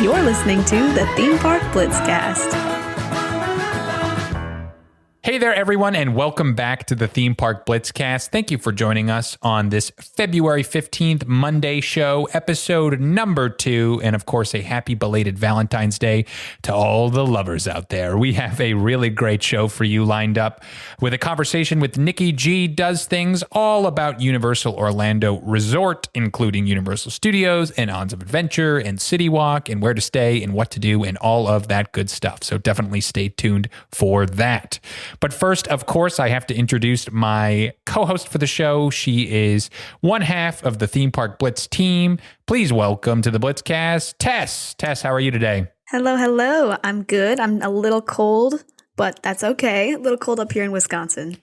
You're listening to the Theme Park Blitzcast. Hey there, everyone, and welcome back to the Theme Park Blitzcast. Thank you for joining us on this February 15th Monday show, episode number 2, and of course, a happy belated Valentine's Day to all the lovers out there. We have a really great show for you lined up with a conversation with Niki G Does Things, all about Universal Orlando Resort, including Universal Studios and Ons of Adventure and Citywalk and where to stay and what to do and all of that good stuff. So definitely stay tuned for that. But first, of course, I have to introduce my co-host for the show. She is one half of the Theme Park Blitz team. Please welcome to the Blitzcast, Tess. Tess, how are you today? Hello. I'm good. I'm a little cold, but that's okay. A little cold up here in Wisconsin.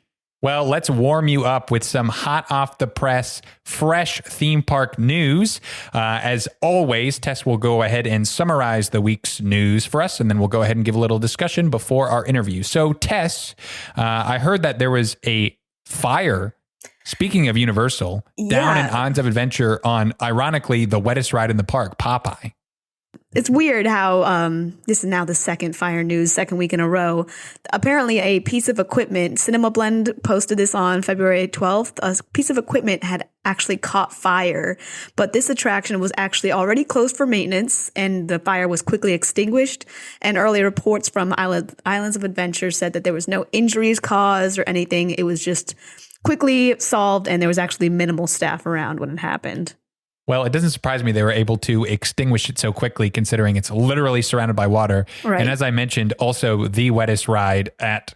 Well, let's warm you up with some hot off the press, fresh theme park news. As always, Tess will go ahead and summarize the week's news for us, and then we'll go ahead and give a little discussion before our interview. So, Tess, I heard that there was a fire, speaking of Universal, down in Ons of Adventure on, ironically, the wettest ride in the park, Popeye. It's weird how this is now the second week in a row. Apparently, a piece of equipment, Cinema Blend posted this on February 12th. A piece of equipment had actually caught fire, but this attraction was actually already closed for maintenance, and the fire was quickly extinguished. And early reports from Islands of Adventure said that there was no injuries caused or anything. It was just quickly solved, and there was actually minimal staff around when it happened. Well, it doesn't surprise me they were able to extinguish it so quickly, considering it's literally surrounded by water. Right. And as I mentioned, also the wettest ride at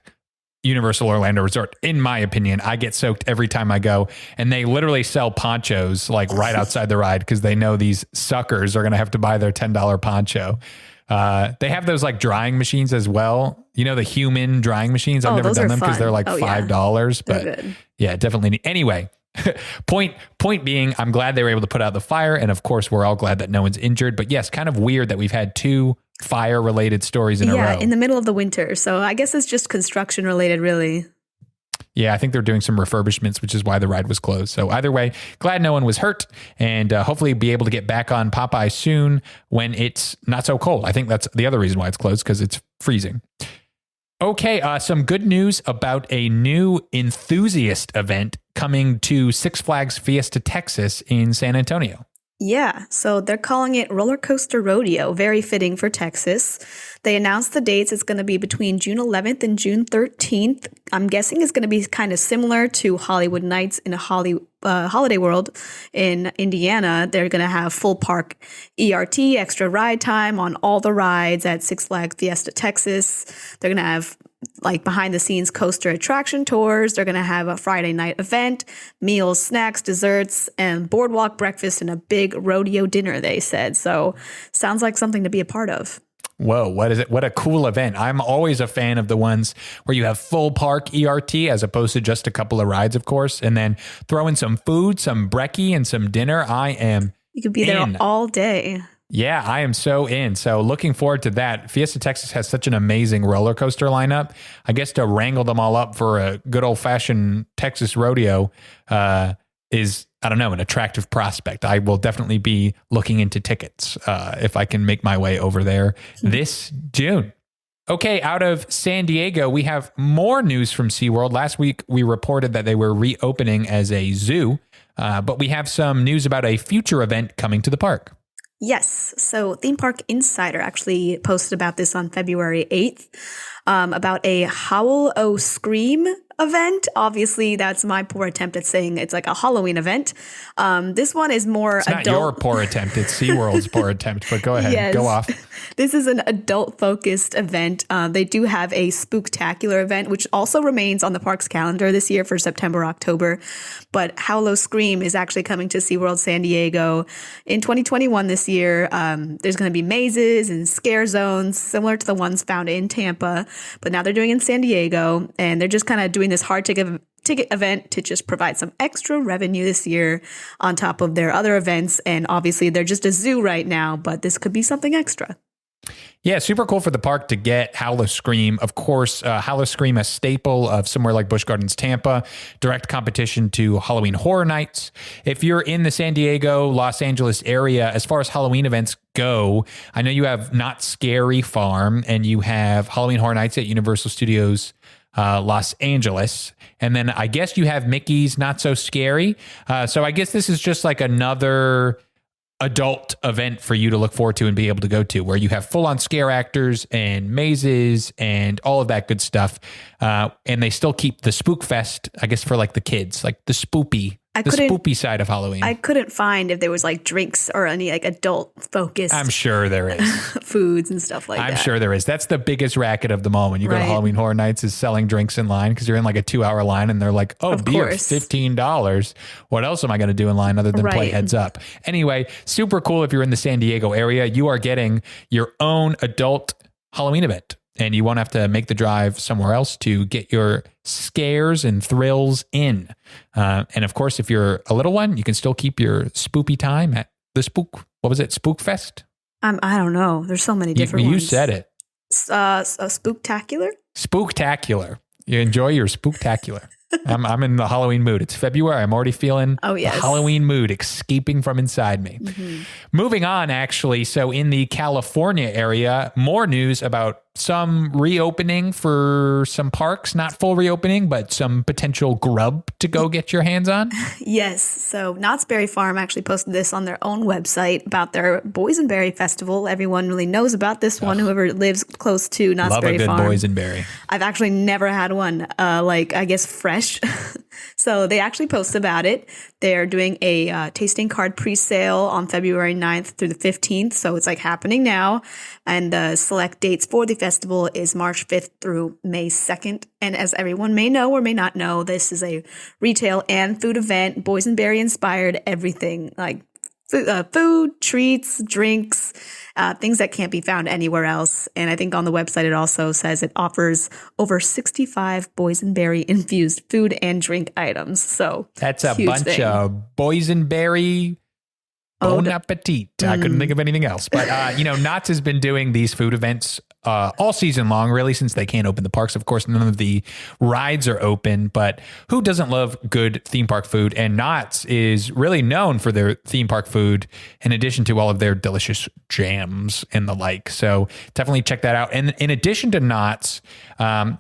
Universal Orlando Resort. In my opinion, I get soaked every time I go, and they literally sell ponchos like right outside the ride because they know these suckers are going to have to buy their $10 poncho. They have those like drying machines as well. You know, the human drying machines. I've never done them because they're like $5, but yeah, definitely. Anyway. Point being, I'm glad they were able to put out the fire. And of course, we're all glad that no one's injured. But yes, kind of weird that we've had 2 fire related stories in a row. Yeah, in the middle of the winter. So I guess it's just construction related, really. Yeah, I think they're doing some refurbishments, which is why the ride was closed. So either way, glad no one was hurt, and hopefully be able to get back on Popeye soon when it's not so cold. I think that's the other reason why it's closed, because it's freezing. Okay, some good news about a new enthusiast event coming to Six Flags Fiesta, Texas in San Antonio. Yeah, so they're calling it Roller Coaster Rodeo, very fitting for Texas. They announced the dates. It's going to be between June 11th and June 13th. I'm guessing it's going to be kind of similar to Hollywood Nights in a Holiday World in Indiana. They're going to have full park ERT, extra ride time on all the rides at Six Flags Fiesta, Texas. They're going to have like behind the scenes coaster attraction tours. They're going to have a Friday night event, meals, snacks, desserts, and boardwalk breakfast and a big rodeo dinner, they said. So sounds like something to be a part of. Whoa, what is it? What a cool event. I'm always a fan of the ones where you have full park ERT as opposed to just a couple of rides, of course, and then throw in some food, some brekkie, and some dinner. You could be there all day. Yeah, I am so in. So looking forward to that. Fiesta Texas has such an amazing roller coaster lineup. I guess to wrangle them all up for a good old fashioned Texas rodeo is, I don't know, an attractive prospect. I will definitely be looking into tickets if I can make my way over there this June. Okay, out of San Diego, we have more news from SeaWorld. Last week, we reported that they were reopening as a zoo, but we have some news about a future event coming to the park. Yes. So Theme Park Insider actually posted about this on February 8th, about a Howl O Scream event. Obviously, that's my poor attempt at saying it's like a Halloween event. This one is more it's adult. Not your poor attempt. It's SeaWorld's poor attempt, but go ahead. Yes. Go off. This is an adult-focused event. They do have a spooktacular event, which also remains on the park's calendar this year for September, October. But Howl O Scream is actually coming to SeaWorld San Diego in 2021 this year. There's going to be mazes and scare zones similar to the ones found in Tampa, but now they're doing it in San Diego, and they're just kind of doing this hard ticket event to just provide some extra revenue this year on top of their other events. And obviously they're just a zoo right now, but this could be something extra. Yeah, super cool for the park to get Howl O Scream. Of course, Howl O Scream, a staple of somewhere like Busch Gardens, Tampa, direct competition to Halloween Horror Nights. If you're in the San Diego, Los Angeles area, as far as Halloween events go. I know you have Not Scary Farm and you have Halloween Horror Nights at Universal Studios Los Angeles. And then I guess you have Mickey's Not So Scary. So I guess this is just like another adult event for you to look forward to and be able to go to, where you have full on scare actors and mazes and all of that good stuff. And they still keep the Spook Fest, I guess, for like the kids, like the spoopy side of Halloween. I couldn't find if there was like drinks or any like adult focused. I'm sure there is. Foods and stuff like that. I'm sure there is. That's the biggest racket of them all. When you go to Halloween Horror Nights, is selling drinks in line, because you're in like a 2-hour line and they're like, oh, beer, $15. What else am I going to do in line other than play Heads Up? Anyway, super cool. If you're in the San Diego area, you are getting your own adult Halloween event. And you won't have to make the drive somewhere else to get your scares and thrills in. And of course, if you're a little one, you can still keep your spoopy time at the what was it? Spook Fest? I don't know. There's so many different ones. You said it. Spooktacular? Spooktacular. You enjoy your spooktacular. I'm in the Halloween mood. It's February. I'm already feeling the Halloween mood escaping from inside me. Mm-hmm. Moving on, actually. So in the California area, more news about some reopening for some parks, not full reopening, but some potential grub to go get your hands on. Yes. So Knott's Berry Farm actually posted this on their own website about their Boysenberry Festival. Everyone really knows about this one, whoever lives close to Knott's Berry Farm. Love a good boysenberry. I've actually never had one, I guess fresh. So they actually posted about it. They're doing a tasting card pre-sale on February 9th through the 15th. So it's like happening now. And the select dates for the festival is March 5th through May 2nd. And as everyone may know or may not know, this is a retail and food event, boysenberry inspired, everything like food, treats, drinks, things that can't be found anywhere else. And I think on the website it also says it offers over 65 boysenberry infused food and drink items. So that's a bunch of boysenberry. Bon appetit. I couldn't think of anything else. But, Knott's has been doing these food events all season long, really, since they can't open the parks. Of course, none of the rides are open, but who doesn't love good theme park food? And Knott's is really known for their theme park food, in addition to all of their delicious jams and the like. So definitely check that out. And in addition to Knott's,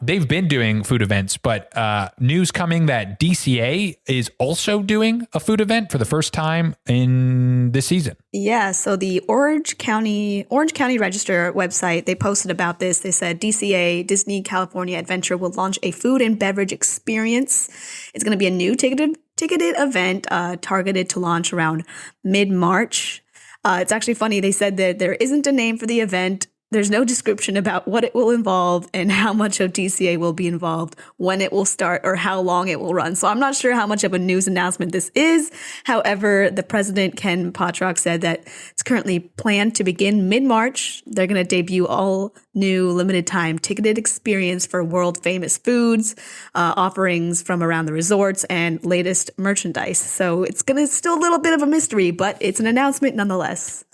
they've been doing food events, but news coming that DCA is also doing a food event for the first time in this season. Yeah, so the Orange County Register website, they posted about this. They said DCA, Disney California Adventure, will launch a food and beverage experience. It's going to be a new ticketed event targeted to launch around mid-March. It's actually funny. They said that there isn't a name for the event. There's no description about what it will involve and how much of DCA will be involved, when it will start, or how long it will run. So I'm not sure how much of a news announcement this is. However, the president, Ken Potrock, said that it's currently planned to begin mid-March. They're going to debut all new limited time ticketed experience for world famous foods, offerings from around the resorts, and latest merchandise. So it's still a little bit of a mystery, but it's an announcement nonetheless.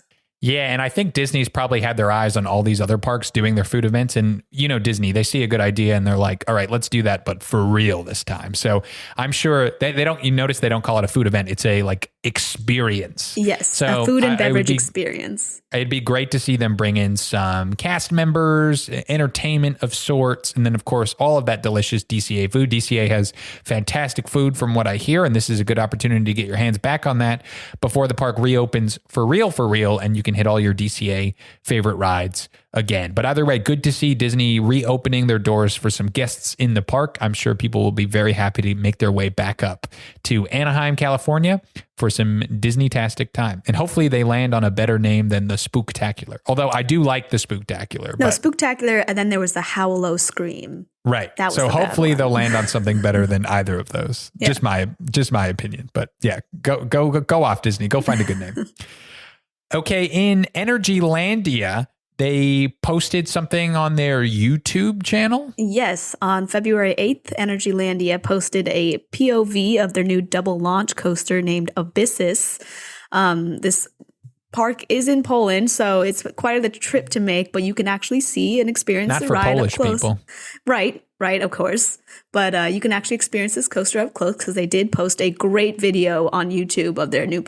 Yeah, and I think Disney's probably had their eyes on all these other parks doing their food events. And, Disney, they see a good idea and they're like, all right, let's do that, but for real this time. So I'm sure they don't, you notice they don't call it a food event. It's a experience. Yes, so a food and beverage experience. It'd be great to see them bring in some cast members, entertainment of sorts, and then, of course, all of that delicious DCA food. DCA has fantastic food from what I hear, and this is a good opportunity to get your hands back on that before the park reopens for real, and you can hit all your DCA favorite rides again. But either way, good to see Disney reopening their doors for some guests in the park. I'm sure people will be very happy to make their way back up to Anaheim, California for some Disney-tastic time. And hopefully they land on a better name than the Spooktacular. Although I do like the Spooktacular. No, Spooktacular, and then there was the Howl O Scream. Right. That was so hopefully they'll land on something better than either of those. Yeah. Just my opinion. But yeah, go off, Disney. Go find a good name. Okay, in Energylandia, they posted something on their YouTube channel? Yes, on February 8th, Energylandia posted a POV of their new double launch coaster named Abyssus. This park is in Poland, so it's quite the trip to make, but you can actually see and experience the ride Polish up close. People. Right, of course. But you can actually experience this coaster up close because they did post a great video on YouTube of their new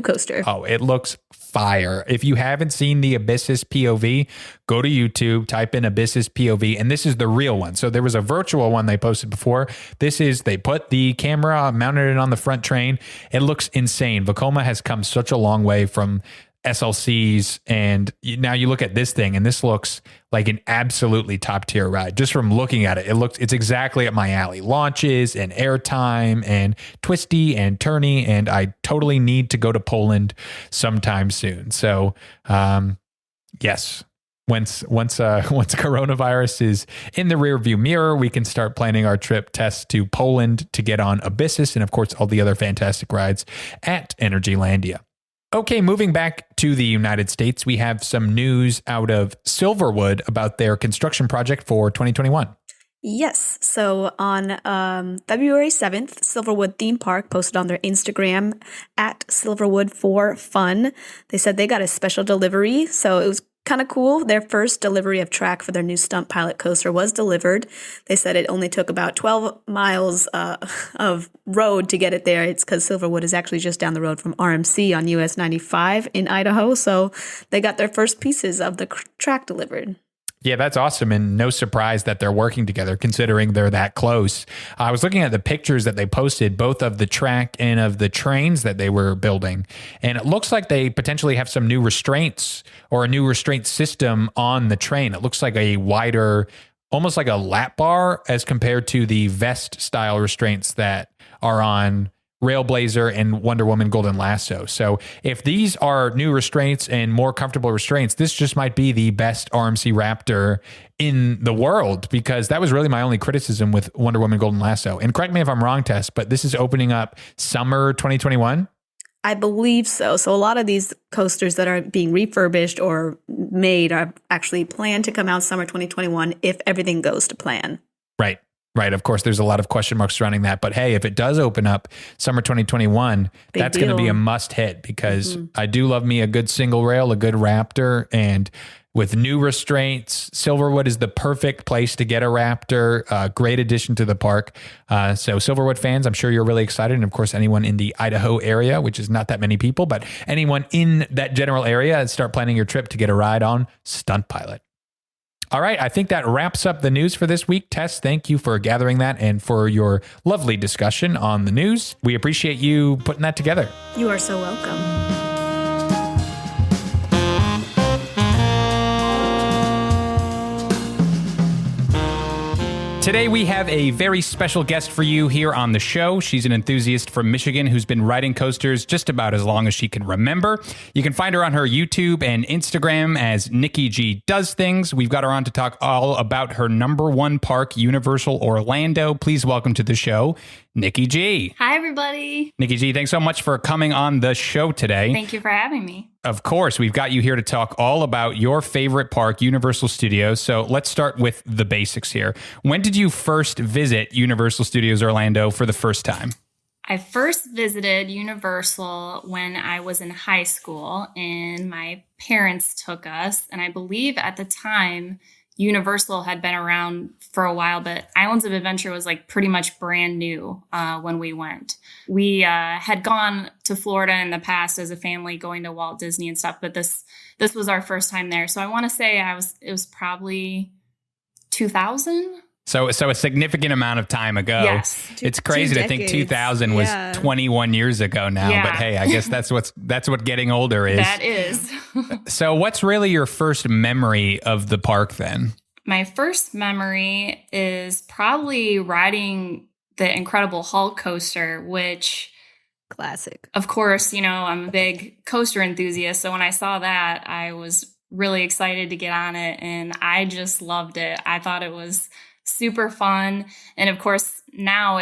coaster. Oh, it looks fire. If you haven't seen the Abyssus POV, go to YouTube, type in Abyssus POV, and this is the real one. So there was a virtual one they posted before. This is, they put the camera, mounted it on the front train. It looks insane. Vekoma has come such a long way from SLCs, and now you look at this thing, and this looks like an absolutely top tier ride. Just from looking at it, it's exactly up my alley. Launches and airtime and twisty and turny, and I totally need to go to Poland sometime soon. So, yes. Once coronavirus is in the rearview mirror, we can start planning our trip tests to Poland to get on Abyssus and, of course, all the other fantastic rides at Energylandia. Okay, moving back to the United States, we have some news out of Silverwood about their construction project for 2021. Yes. So on February 7th, Silverwood Theme Park posted on their Instagram at Silverwood for Fun. They said they got a special delivery. So it was kind of cool. Their first delivery of track for their new Stunt Pilot coaster was delivered. They said it only took about 12 miles of road to get it there. It's because Silverwood is actually just down the road from RMC on US 95 in Idaho. So they got their first pieces of the track delivered. Yeah, that's awesome. And no surprise that they're working together considering they're that close. I was looking at the pictures that they posted, both of the track and of the trains that they were building. And it looks like they potentially have some new restraints or a new restraint system on the train. It looks like a wider, almost like a lap bar as compared to the vest style restraints that are on Railblazer and Wonder Woman Golden Lasso. So if these are new restraints and more comfortable restraints, this just might be the best RMC Raptor in the world, because that was really my only criticism with Wonder Woman Golden Lasso. And correct me if I'm wrong, Tess, but this is opening up summer 2021? I believe so. So a lot of these coasters that are being refurbished or made are actually planned to come out summer 2021 if everything goes to plan. Right. Right. Of course, there's a lot of question marks surrounding that. But hey, if it does open up summer 2021, that's going to be a must hit, because I do love me a good single rail, a good Raptor. And with new restraints, Silverwood is the perfect place to get a Raptor. Great addition to the park. So Silverwood fans, I'm sure you're really excited. And of course, anyone in the Idaho area, which is not that many people, but anyone in that general area, start planning your trip to get a ride on Stunt Pilot. All right, I think that wraps up the news for this week. Tess, thank you for gathering that and for your lovely discussion on the news. We appreciate you putting that together. You are so welcome. Today we have a very special guest for you here on the show. She's an enthusiast from Michigan who's been riding coasters just about as long as she can remember. You can find her on her YouTube and Instagram as Niki G Does Things. We've got her on to talk all about her number one park, Universal Orlando. Please welcome to the show, Niki G. Hi, everybody. Niki G, thanks so much for coming on the show today. Thank you for having me. Of course, we've got you here to talk all about your favorite park, Universal Studios. So let's start with the basics here. When did you first visit Universal Studios Orlando for the first time? I first visited Universal when I was in high school, and my parents took us. And I believe at the time, Universal had been around for a while, but Islands of Adventure was like pretty much brand new when we went. We had gone to Florida in the past as a family, going to Walt Disney and stuff, but this was our first time there. So I want to say it was probably 2000. So a significant amount of time ago. Yes. It's crazy to think 2000 was 21 years ago now. Yeah. But hey, I guess that's what getting older is. That is. So what's really your first memory of the park then? My first memory is probably riding the Incredible Hulk coaster, which... Classic. Of course, I'm a big coaster enthusiast. So when I saw that, I was really excited to get on it. And I just loved it. I thought it was super fun. And of course, now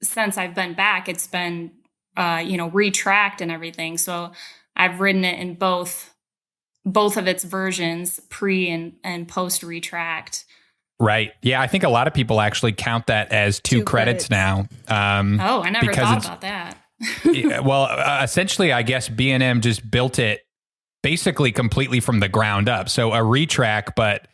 since I've been back, it's been, retracked and everything. So I've ridden it in both of its versions, pre and post retract. Right. Yeah, I think a lot of people actually count that as two credits now. I never thought about that. Well, essentially, I guess B&M just built it basically completely from the ground up. So a retrack, but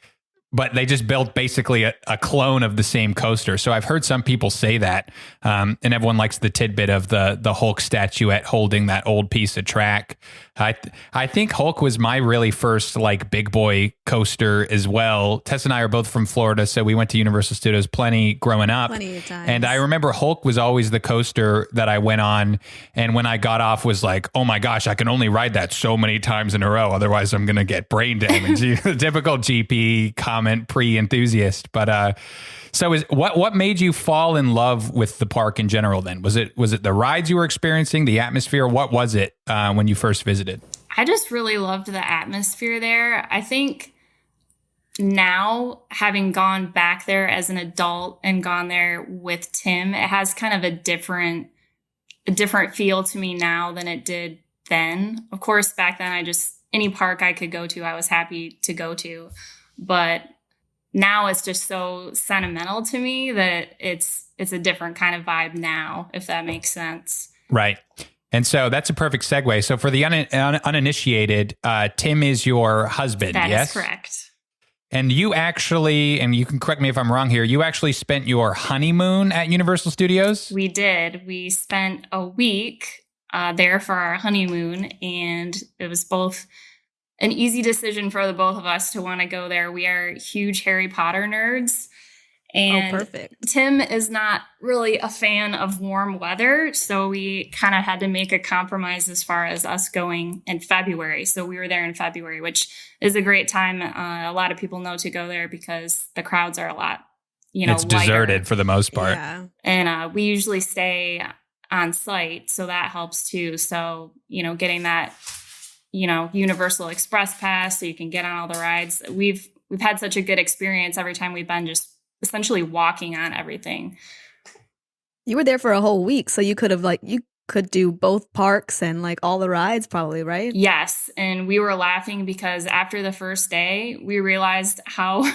they just built basically a clone of the same coaster. So I've heard some people say that, and everyone likes the tidbit of the Hulk statuette holding that old piece of track. I think Hulk was my really first like big boy coaster as well. Tess and I are both from Florida, so we went to Universal Studios plenty growing up. Plenty of times. And I remember Hulk was always the coaster that I went on, and when I got off was like, oh my gosh, I can only ride that so many times in a row, otherwise I'm gonna get brain damage. Typical GP comment pre-enthusiast. But so what made you fall in love with the park in general then? Was it the rides you were experiencing, the atmosphere? What was it when you first visited? I just really loved the atmosphere there. I think now, having gone back there as an adult and gone there with Tim, it has kind of a different feel to me now than it did then. Of course, back then, any park I could go to, I was happy to go to. But now it's just so sentimental to me that it's a different kind of vibe now, if that makes sense. Right. And so that's a perfect segue. So for the uninitiated, Tim is your husband, That yes? is correct. And you actually, and you can correct me if I'm wrong here, you actually spent your honeymoon at Universal Studios? We did. We spent a week there for our honeymoon, and it was both an easy decision for the both of us to want to go there. We are huge Harry Potter nerds. And perfect. Tim is not really a fan of warm weather, so we kind of had to make a compromise as far as us going in February. So we were there in February, which is a great time. A lot of people know to go there because the crowds are a lot, it's deserted lighter. for the most part. Yeah. And we usually stay on site, so that helps too. So, getting that, Universal Express Pass so you can get on all the rides. We've had such a good experience every time we've been, just essentially walking on everything. You were there for a whole week, so you could have you could do both parks and all the rides probably, right? Yes. And we were laughing because after the first day, we realized how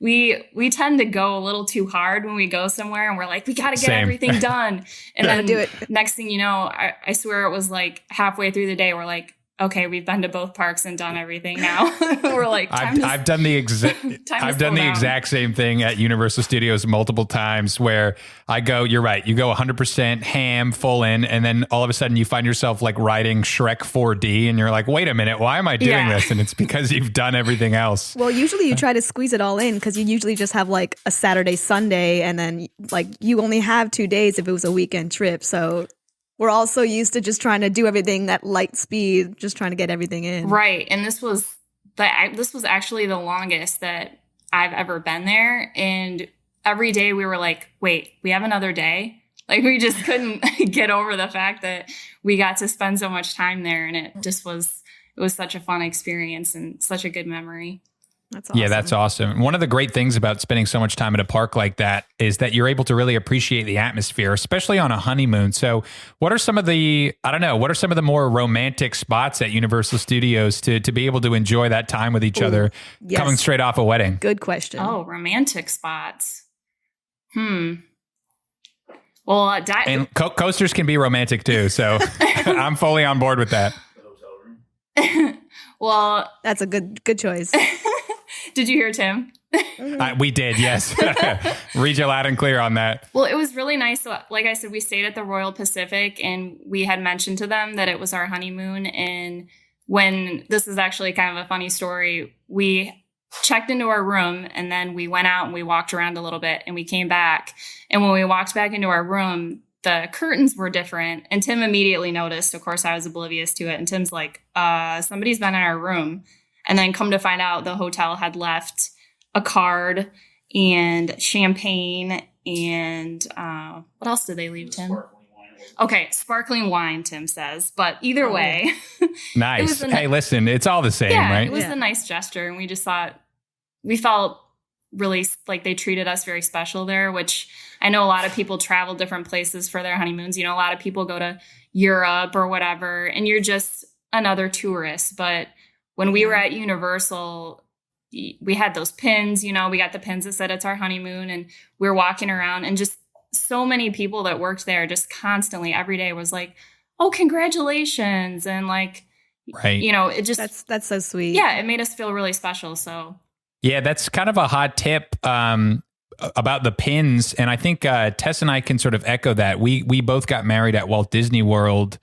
we tend to go a little too hard when we go somewhere, and we're like, we got to get everything done. And then do it. Next thing you know, I swear it was halfway through the day, we're like, okay, we've been to both parks and done everything now. We're like, I've done the exact same thing at Universal Studios multiple times where I go, you're right, you go 100% ham full in, and then all of a sudden you find yourself riding Shrek 4D, and you're like, wait a minute, why am I doing this? And it's because you've done everything else. Well, usually you try to squeeze it all in because you usually just have a Saturday, Sunday, and then you only have 2 days if it was a weekend trip. So we're all so used to just trying to do everything at light speed, just trying to get everything in. Right. And this was actually the longest that I've ever been there. And every day we were like, wait, we have another day? We just couldn't get over the fact that we got to spend so much time there. And it was such a fun experience and such a good memory. That's awesome. Yeah, that's awesome. One of the great things about spending so much time at a park like that is that you're able to really appreciate the atmosphere, especially on a honeymoon. So what are some of the more romantic spots at Universal Studios to be able to enjoy that time with each other coming straight off a wedding? Good question. Oh, romantic spots. Well, and coasters can be romantic too. So I'm fully on board with that. Well, that's a good choice. Did you hear Tim? We did, yes. Read you loud and clear on that. Well, it was really nice. Like I said, we stayed at the Royal Pacific, and we had mentioned to them that it was our honeymoon. And this is actually kind of a funny story, we checked into our room, and then we went out and we walked around a little bit, and we came back. And when we walked back into our room, the curtains were different. And Tim immediately noticed. Of course, I was oblivious to it. And Tim's like, somebody's been in our room. And then come to find out, the hotel had left a card and champagne and what else did they leave, Tim? Okay, sparkling wine, Tim says. But either way. Nice. Hey, listen, it's all the same, right? It was a nice gesture. And we just thought, we felt really like they treated us very special there, which I know a lot of people travel different places for their honeymoons. A lot of people go to Europe or whatever, and you're just another tourist. But when we were at Universal, we had those pins, we got the pins that said it's our honeymoon, and we were walking around, and just so many people that worked there just constantly every day was like, oh, congratulations. And right. It just, that's so sweet. Yeah. It made us feel really special. So yeah, that's kind of a hot tip about the pins. And I think Tess and I can sort of echo that. We both got married at Walt Disney World.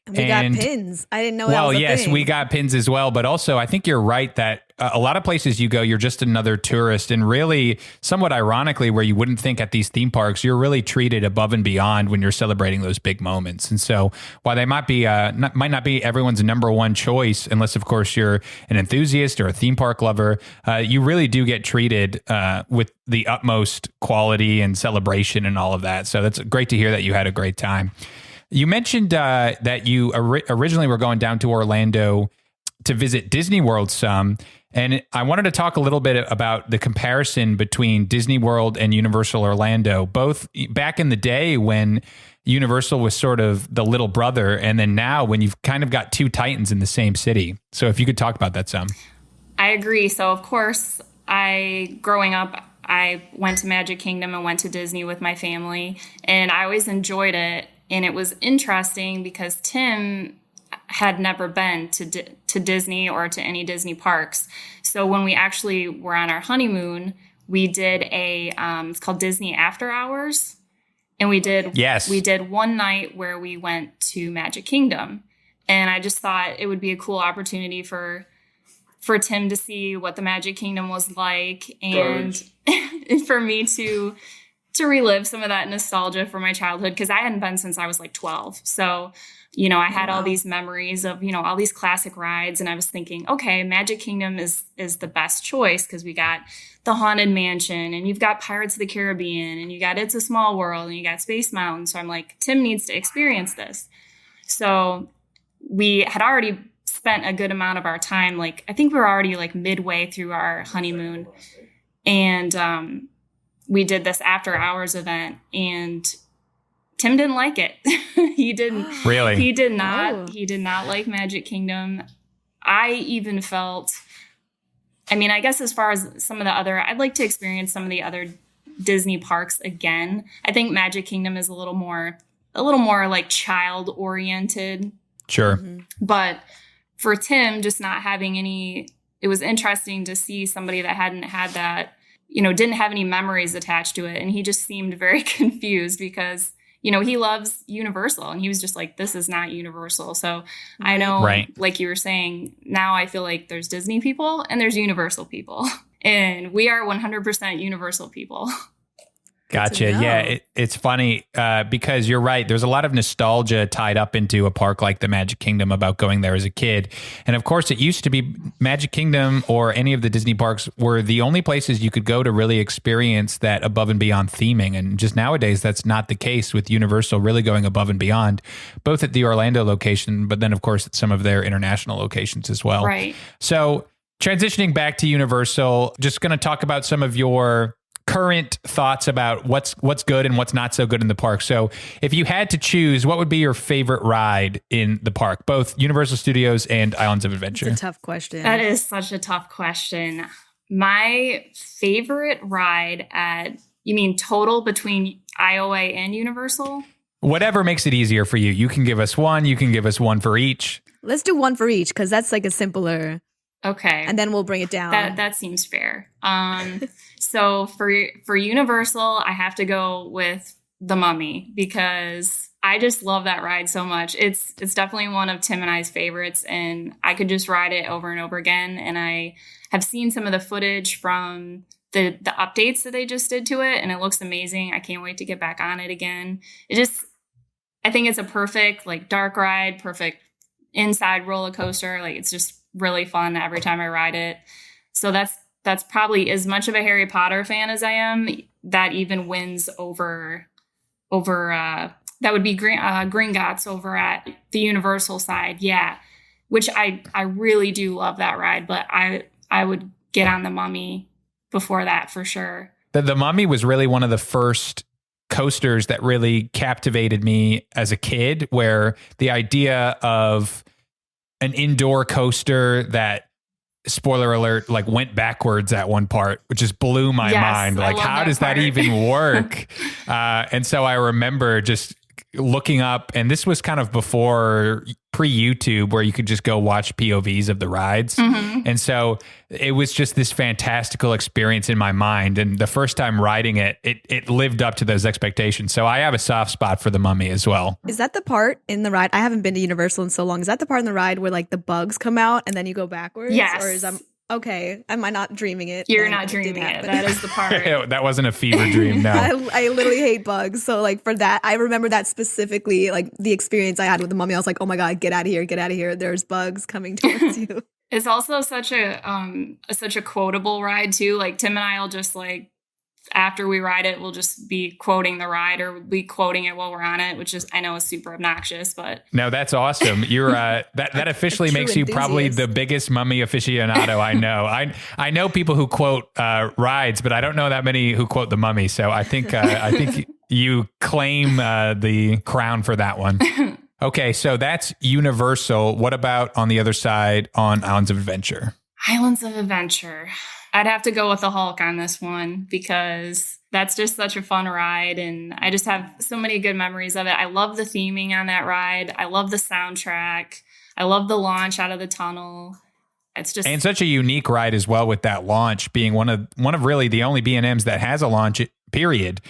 We got pins. I didn't know that was a yes, thing. we got pins as well. But also, I think you're right that a lot of places you go, you're just another tourist. And really, somewhat ironically, where you wouldn't think at these theme parks, you're really treated above and beyond when you're celebrating those big moments. And so while they might not be everyone's number one choice, unless, of course, you're an enthusiast or a theme park lover, you really do get treated with the utmost quality and celebration and all of that. So that's great to hear that you had a great time. You mentioned that you originally were going down to Orlando to visit Disney World some. And I wanted to talk a little bit about the comparison between Disney World and Universal Orlando, both back in the day when Universal was sort of the little brother, and then now when you've kind of got two titans in the same city. So if you could talk about that some. I agree. So of course, growing up, I went to Magic Kingdom and went to Disney with my family, and I always enjoyed it. And it was interesting because Tim had never been to Disney or to any Disney parks. So when we actually were on our honeymoon, we did it's called Disney After Hours. And we did one night where we went to Magic Kingdom. And I just thought it would be a cool opportunity for Tim to see what the Magic Kingdom was like, and for me to relive some of that nostalgia from my childhood, because I hadn't been since I was like 12. So, I had all these memories of, all these classic rides, and I was thinking, okay, Magic Kingdom is the best choice because we got the Haunted Mansion, and you've got Pirates of the Caribbean, and you got It's a Small World, and you got Space Mountain. So I'm like, Tim needs to experience this. So we had already spent a good amount of our time. Like, I think we were already like midway through our honeymoon, and we did this after hours event, and Tim didn't like it. He didn't. Really? He did not. Oh. He did not like Magic Kingdom. I even felt, I guess as far as some of the other, I'd like to experience some of the other Disney parks again. I think Magic Kingdom is a little more like child oriented. Sure. Mm-hmm. But for Tim, just not having it was interesting to see somebody that hadn't had that, didn't have any memories attached to it. And he just seemed very confused because, he loves Universal, and he was just like, this is not Universal. So I know, like you were saying, now I feel like there's Disney people and there's Universal people, and we are 100% Universal people. Gotcha. Yeah, it's funny because you're right. There's a lot of nostalgia tied up into a park like the Magic Kingdom about going there as a kid. And of course, it used to be Magic Kingdom or any of the Disney parks were the only places you could go to really experience that above and beyond theming. And just nowadays, that's not the case with Universal really going above and beyond, both at the Orlando location, but then, of course, at some of their international locations as well. Right. So transitioning back to Universal, just going to talk about some of your current thoughts about what's good and what's not so good in the park. So if you had to choose, what would be your favorite ride in the park, both Universal Studios and Islands of Adventure? It's a tough question. That is such a tough question. My favorite ride you mean total between IOA and Universal? Whatever makes it easier for you. You can give us one. You can give us one for each. Let's do one for each because that's like a simpler. Okay. And then we'll bring it down. That seems fair. So for Universal, I have to go with The Mummy because I just love that ride so much. It's definitely one of Tim and I's favorites, and I could just ride it over and over again. And I have seen some of the footage from the updates that they just did to it, and it looks amazing. I can't wait to get back on it again. I think it's a perfect like dark ride, perfect inside roller coaster. Like, it's just really fun every time I ride it. So that's probably as much of a Harry Potter fan as I am. That even wins over that would be Gringotts over at the Universal side. Yeah. Which I really do love that ride, but I would get on the Mummy before that for sure. The Mummy was really one of the first coasters that really captivated me as a kid, where the idea of an indoor coaster that, spoiler alert, like went backwards at one part, which just blew my mind. Like, how does that even work? And so I remember just looking up, and this was kind of before pre-YouTube where you could just go watch POVs of the rides. And so it was just this fantastical experience in my mind. And the first time riding it, it lived up to those expectations. So I have a soft spot for the Mummy as well. Is that the part in the ride? I haven't been to Universal in so long. Is that the part in the ride where like the bugs come out and then you go backwards? Yes. Or is okay? Am I not dreaming it? You're not dreaming it. That is the part. That wasn't a fever dream, no. I literally hate bugs. So like for that, I remember that specifically, like the experience I had with the Mummy. I was like, oh my God, get out of here, get out of here. There's bugs coming towards you. It's also such a quotable ride too. Like Tim and I will just like, after we ride it, we'll just be quoting the ride or be quoting it while we're on it, which is, I know is super obnoxious, but. No, that's awesome. You're that officially makes you probably the biggest Mummy aficionado I know. I know people who quote rides, but I don't know that many who quote the Mummy. So I think you claim the crown for that one. Okay, so that's Universal. What about on the other side on Islands of Adventure? Islands of Adventure. I'd have to go with the Hulk on this one because that's just such a fun ride. And I just have so many good memories of it. I love the theming on that ride. I love the soundtrack. I love the launch out of the tunnel. It's just and such a unique ride as well, with that launch being one of really the only B&Ms that has a launch period.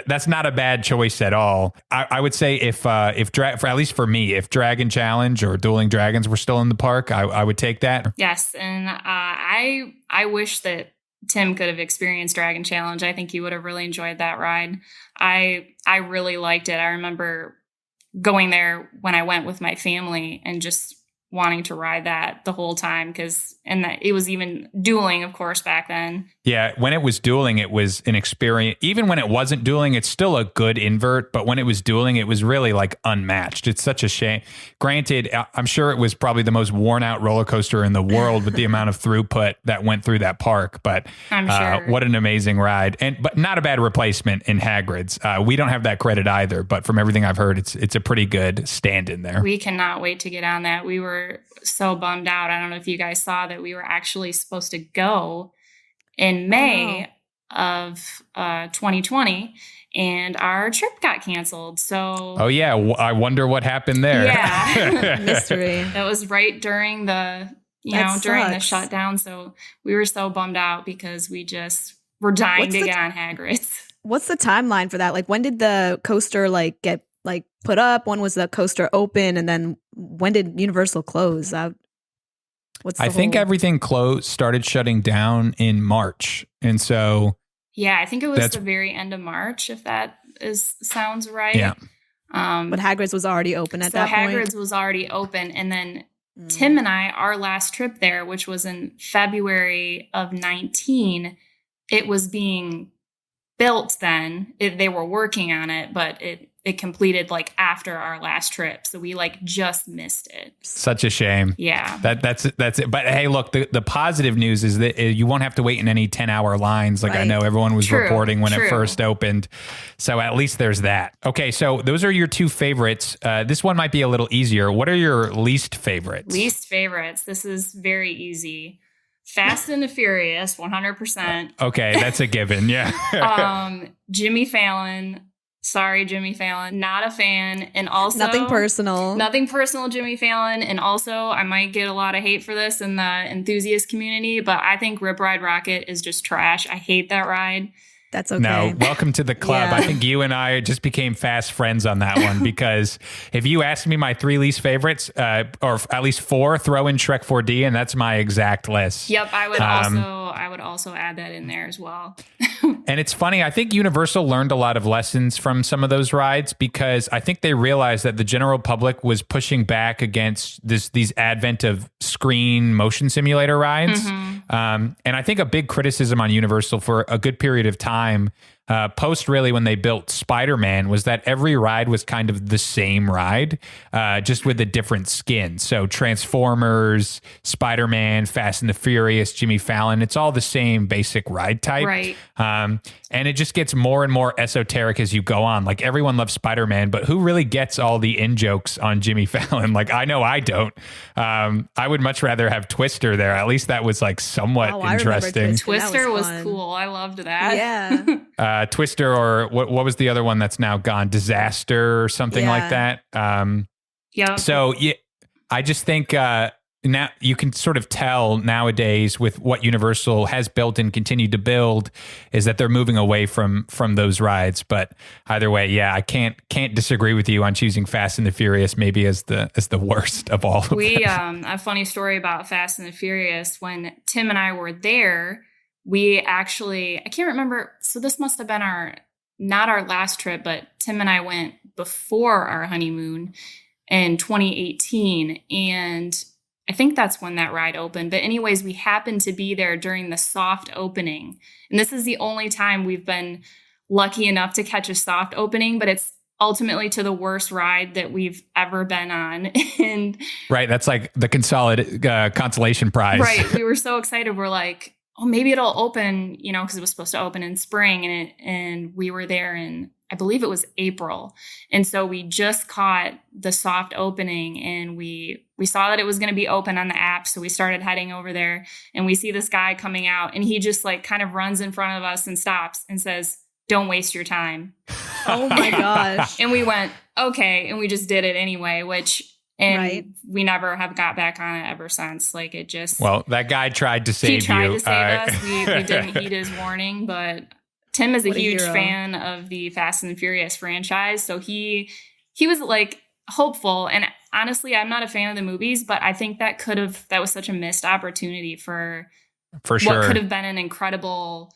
That's not a bad choice at all. I would say if at least for me, if Dragon Challenge or Dueling Dragons were still in the park, I would take that. Yes, and I wish that Tim could have experienced Dragon Challenge. I think he would have really enjoyed that ride. I really liked it. I remember going there when I went with my family and just wanting to ride that the whole time it was even dueling, of course, back then. Yeah, when it was dueling, it was an experience. Even when it wasn't dueling, it's still a good invert. But when it was dueling, it was really like unmatched. It's such a shame. Granted, I'm sure it was probably the most worn out roller coaster in the world with the amount of throughput that went through that park. But I'm sure. What an amazing ride. But not a bad replacement in Hagrid's. We don't have that credit either. But from everything I've heard, it's a pretty good stand-in there. We cannot wait to get on that. We were so bummed out. I don't know if you guys saw that we were actually supposed to go in May of 2020 and our trip got canceled. So oh yeah, I wonder what happened there. Yeah. Mystery. It was right during the during the shutdown. So we were so bummed out because we just were dying to get on Hagrid's. What's the timeline for that? Like when did the coaster get put up? When was the coaster open? And then when did Universal close? I think everything started shutting down in March. And so yeah, I think it was the very end of March, if that sounds right. Yeah. But Hagrid's was already open at that point. Hagrid's was already open. And then Tim and I, our last trip there, which was in February of 19, it was being built then. They were working on it, but it completed after our last trip. So we just missed it. Such a shame. Yeah. That's it. But hey, look, the positive news is that you won't have to wait in any 10-hour lines. Right. I know everyone was reporting when it first opened. So at least there's that. Okay. So those are your two favorites. This one might be a little easier. What are your least favorites? Least favorites. This is very easy. Fast and the Furious, 100%. Okay. That's a given. Yeah. Jimmy Fallon. Sorry, Jimmy Fallon. Not a fan. And also nothing personal, Jimmy Fallon. And also I might get a lot of hate for this in the enthusiast community, but I think Rip Ride Rocket is just trash. I hate that ride. That's okay. No, welcome to the club. Yeah. I think you and I just became fast friends on that one because if you ask me my 3 least favorites, or at least 4, throw in Shrek 4D, and that's my exact list. Yep, I would also add that in there as well. And it's funny, I think Universal learned a lot of lessons from some of those rides because I think they realized that the general public was pushing back against these advent of screen motion simulator rides. Mm-hmm. And I think a big criticism on Universal for a good period of time, post really when they built Spider-Man, was that every ride was kind of the same ride, just with a different skin. So Transformers, Spider-Man, Fast and the Furious, Jimmy Fallon, it's all the same basic ride type. Right. And it just gets more and more esoteric as you go on. Like everyone loves Spider-Man, but who really gets all the in-jokes on Jimmy Fallon? Like I know I don't. I would much rather have Twister there. At least that was like somewhat interesting. Twister was cool. I loved that. Yeah. Twister, or what was the other one that's now gone? Disaster or something like that. Yeah. So yeah, I just think now you can sort of tell nowadays with what Universal has built and continued to build is that they're moving away from those rides. But either way, yeah, I can't disagree with you on choosing Fast and the Furious maybe as the worst of all of them. A funny story about Fast and the Furious. When Tim and I were there, we actually, I can't remember. So this must have been not our last trip, but Tim and I went before our honeymoon in 2018. And I think that's when that ride opened. But anyways, we happened to be there during the soft opening. And this is the only time we've been lucky enough to catch a soft opening, but it's ultimately to the worst ride that we've ever been on. And right. That's like the consolation prize. Right. We were so excited. We're like, oh, maybe it'll open, because it was supposed to open in spring. And we were there in, I believe it was April. And so we just caught the soft opening and we saw that it was going to be open on the app. So we started heading over there and we see this guy coming out and he just like kind of runs in front of us and stops and says, "Don't waste your time." Oh my gosh. And we went, okay. And we just did it anyway, we never have got back on it ever since. Like it just. Well, that guy tried to save you. He tried to save us. We didn't heed his warning, but Tim is a huge fan of the Fast and the Furious franchise. So he was like hopeful. And honestly, I'm not a fan of the movies, but I think that was such a missed opportunity for sure. What could have been an incredible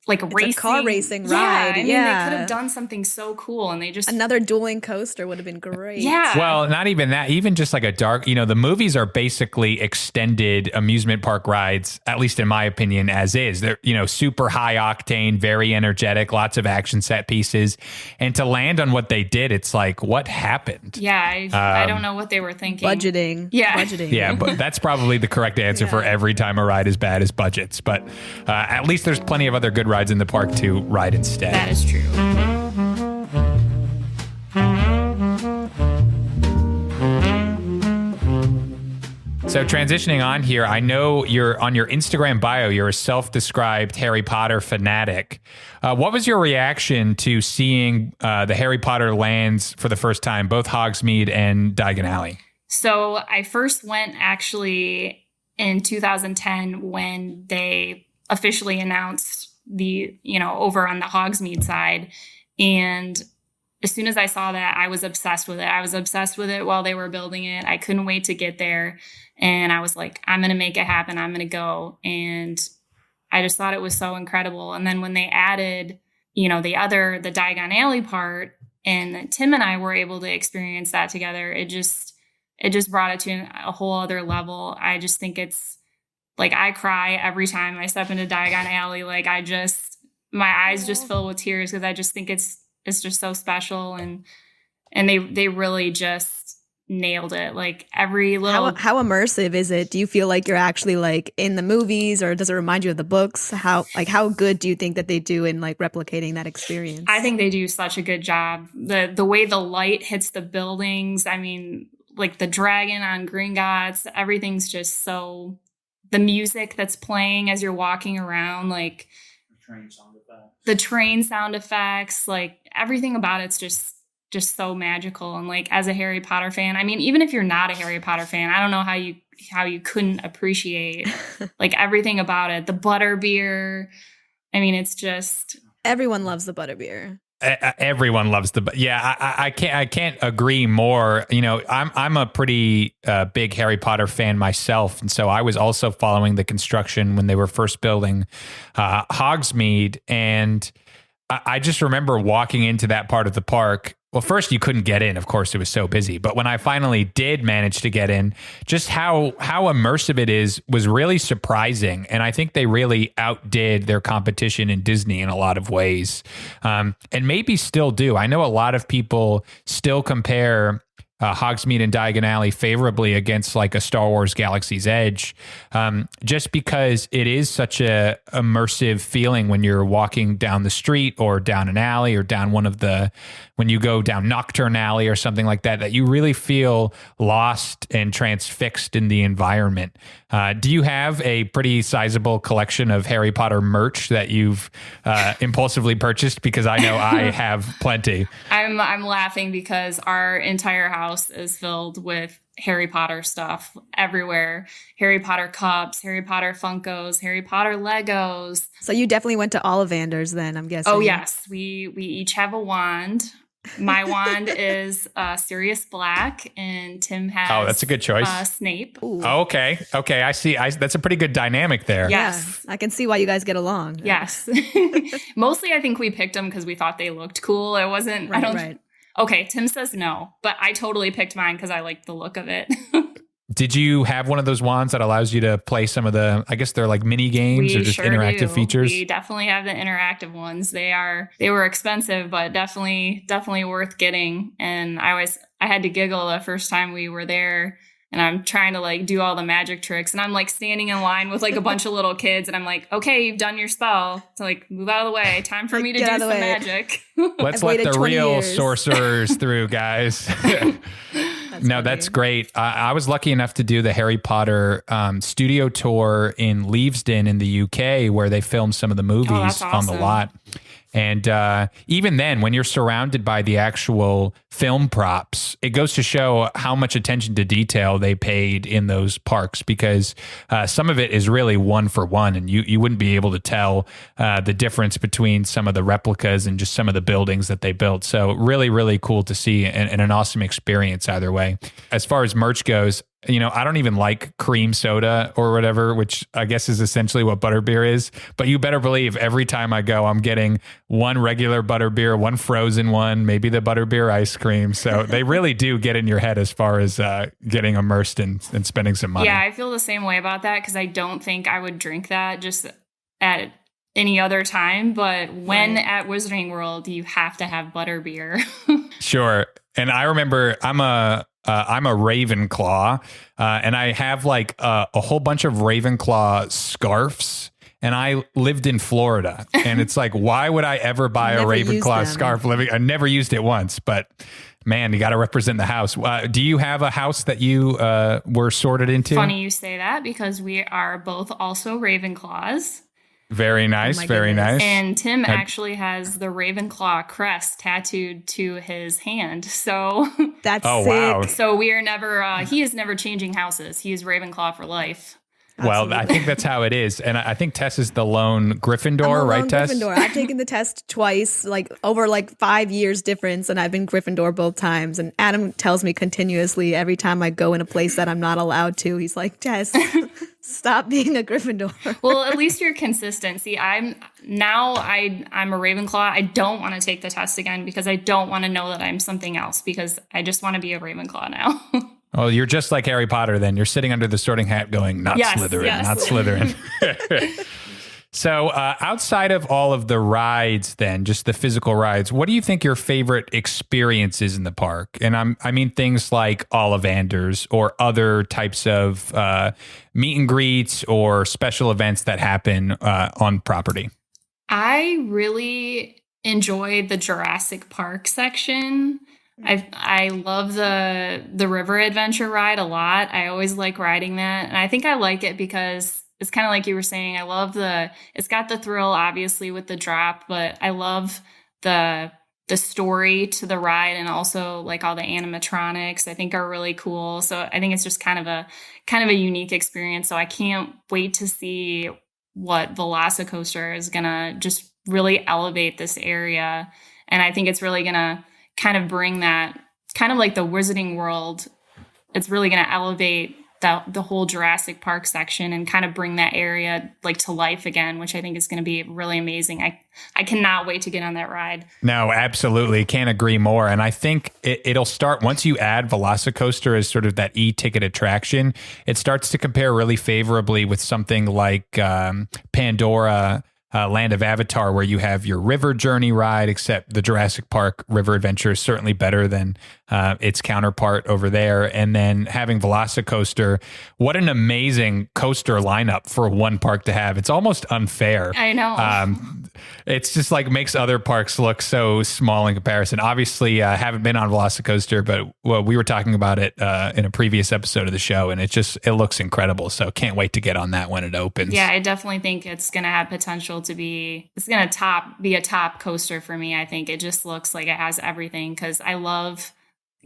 a car racing ride. I mean, they could have done something so cool and they just... Another dueling coaster would have been great. Yeah. Well, not even that. Even just like a dark... the movies are basically extended amusement park rides, at least in my opinion, as is. They're, super high octane, very energetic, lots of action set pieces. And to land on what they did, it's like, what happened? Yeah, I don't know what they were thinking. Budgeting. Yeah. Budgeting. Yeah, but that's probably the correct answer for every time a ride is bad as budgets. But at least there's plenty of other good rides in the park to ride instead. That is true. So transitioning on here, I know you're on your Instagram bio, you're a self-described Harry Potter fanatic. What was your reaction to seeing the Harry Potter lands for the first time, both Hogsmeade and Diagon Alley? So I first went actually in 2010 when they officially announced the, over on the Hogsmeade side. And as soon as I saw that, I was obsessed with it. I was obsessed with it while they were building it. I couldn't wait to get there. And I was like, I'm going to make it happen. I'm going to go. And I just thought it was so incredible. And then when they added, the Diagon Alley part, and Tim and I were able to experience that together, it just brought it to a whole other level. I just think it's, like, I cry every time I step into Diagon Alley. Like, my eyes just fill with tears because I just think it's just so special. And they really just nailed it. Like, every little... How immersive is it? Do you feel like you're actually, like, in the movies, or does it remind you of the books? How good do you think that they do in, like, replicating that experience? I think they do such a good job. The way the light hits the buildings, I mean, like, the dragon on Gringotts, everything's just so... The music that's playing as you're walking around, like the train sound effects, like everything about it's just so magical. And like, as a Harry Potter fan, I mean, even if you're not a Harry Potter fan, I don't know how you couldn't appreciate like everything about it. The butterbeer. I mean, it's just... Everyone loves the butterbeer. Everyone loves I can't agree more. I'm a pretty big Harry Potter fan myself, and so I was also following the construction when they were first building Hogsmeade, and I just remember walking into that part of the park. Well, first you couldn't get in, of course, it was so busy. But when I finally did manage to get in, just how immersive it is was really surprising. And I think they really outdid their competition in Disney in a lot of ways, and maybe still do. I know a lot of people still compare Hogsmeade and Diagon Alley favorably against like a Star Wars Galaxy's Edge, just because it is such a immersive feeling when you're walking down the street or down an alley or down when you go down Nocturne Alley or something like that, that you really feel lost and transfixed in the environment. Do you have a pretty sizable collection of Harry Potter merch that you've impulsively purchased? Because I know I have plenty. I'm laughing because our entire house is filled with Harry Potter stuff everywhere. Harry Potter cups, Harry Potter Funkos, Harry Potter Legos. So you definitely went to Ollivanders then, I'm guessing. Oh, yes. We each have a wand. My wand is Sirius Black, and Tim has... Oh, that's a good choice. Snape. Oh, okay. I see. That's a pretty good dynamic there. Yes. Yeah, I can see why you guys get along. Yes. Mostly, I think we picked them because we thought they looked cool. It wasn't... Right. Okay, Tim says no, but I totally picked mine because I liked the look of it. Did you have one of those wands that allows you to play some of the, I guess they're like mini games or just interactive features? We definitely have the interactive ones. They were expensive, but definitely worth getting. And I had to giggle the first time we were there, and I'm trying to like do all the magic tricks, and I'm like standing in line with like a bunch of little kids, and I'm like, okay, you've done your spell, so like move out of the way. Time for me to do some magic. Let's let the real sorcerers through, guys. That's great. I was lucky enough to do the Harry Potter studio tour in Leavesden in the UK, where they filmed some of the movies on the lot. And even then, when you're surrounded by the actual film props, it goes to show how much attention to detail they paid in those parks, because some of it is really one for one, and you wouldn't be able to tell the difference between some of the replicas and just some of the buildings that they built. So really, really cool to see, and an awesome experience either way. As far as merch goes, I don't even like cream soda or whatever, which I guess is essentially what butterbeer is. But you better believe every time I go, I'm getting one regular butterbeer, one frozen one, maybe the butterbeer ice cream. So they really do get in your head as far as getting immersed and spending some money. Yeah, I feel the same way about that, because I don't think I would drink that just at any other time. But when at Wizarding World, you have to have butterbeer. Sure. And I remember I'm a Ravenclaw, and I have like a whole bunch of Ravenclaw scarves. And I lived in Florida, and it's like, why would I ever buy a Ravenclaw scarf? I never used it once, but man, you got to represent the house. Do you have a house that you were sorted into? Funny you say that, because we are both also Ravenclaws. Very nice, very nice. And Tim actually has the Ravenclaw crest tattooed to his hand. So that's sick. Wow. So we are never, he is never changing houses. He is Ravenclaw for life. Well, I think that's how it is. And I think Tess is the lone Gryffindor, right, Tess? Gryffindor. I've taken the test twice, like over 5 years difference, and I've been Gryffindor both times. And Adam tells me continuously every time I go in a place that I'm not allowed to, he's like, Tess, stop being a Gryffindor. Well, at least you're consistent. See, I'm a Ravenclaw. I don't want to take the test again because I don't want to know that I'm something else, because I just want to be a Ravenclaw now. Oh, you're just like Harry Potter then. You're sitting under the sorting hat going, not Slytherin, not Slytherin. So outside of all of the rides then, just the physical rides, what do you think your favorite experience is in the park? And I mean things like Ollivanders or other types of meet and greets or special events that happen on property. I really enjoy the Jurassic Park section. I love the river adventure ride a lot. I always like riding that. And I think I like it because it's kind of like you were saying, it's got the thrill obviously with the drop, but I love the story to the ride, and also like all the animatronics I think are really cool. So I think it's just kind of a unique experience. So I can't wait to see what Velocicoaster is gonna just really elevate this area. And I think it's really gonna kind of bring that, kind of like the Wizarding World, it's really going to elevate the whole Jurassic Park section and kind of bring that area like to life again, which I think is going to be really amazing. I cannot wait to get on that ride. No, absolutely. Can't agree more. And I think it'll start, once you add Velocicoaster as sort of that e-ticket attraction, it starts to compare really favorably with something like Pandora, Land of Avatar, where you have your river journey ride, except the Jurassic Park river adventure is certainly better than its counterpart over there. And then having Velocicoaster, what an amazing coaster lineup for one park to have. It's almost unfair. I know. It's just like makes other parks look so small in comparison. Obviously, I haven't been on Velocicoaster, but we were talking about it in a previous episode of the show, and it looks incredible. So can't wait to get on that when it opens. Yeah, I definitely think it's going to have potential to be a top coaster for me. I think it just looks like it has everything because I love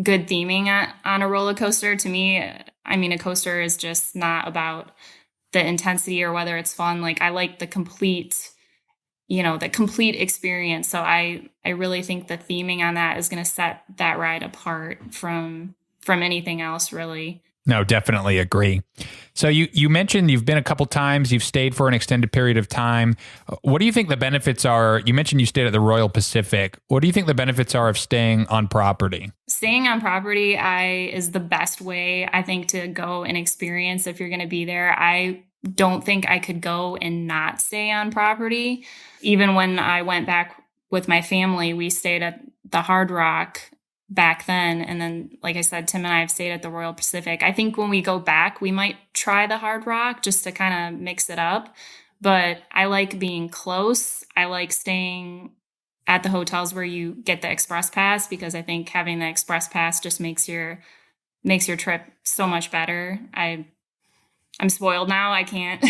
good theming on a roller coaster. To me, I mean, a coaster is just not about the intensity or whether it's fun. Like I like the complete experience. So I really think the theming on that is going to set that ride apart from anything else, really. No, definitely agree. So you mentioned you've been a couple times, you've stayed for an extended period of time. What do you think the benefits are? You mentioned you stayed at the Royal Pacific. What do you think the benefits are of staying on property? Staying on property is the best way, I think, to go and experience if you're going to be there. I don't think I could go and not stay on property. Even when I went back with my family, we stayed at the Hard Rock back then. And then, like I said, Tim and I have stayed at the Royal Pacific. I think when we go back, we might try the Hard Rock just to kind of mix it up. But I like being close. I like staying at the hotels where you get the express pass because I think having the express pass just makes your trip so much better. I'm spoiled now. I can't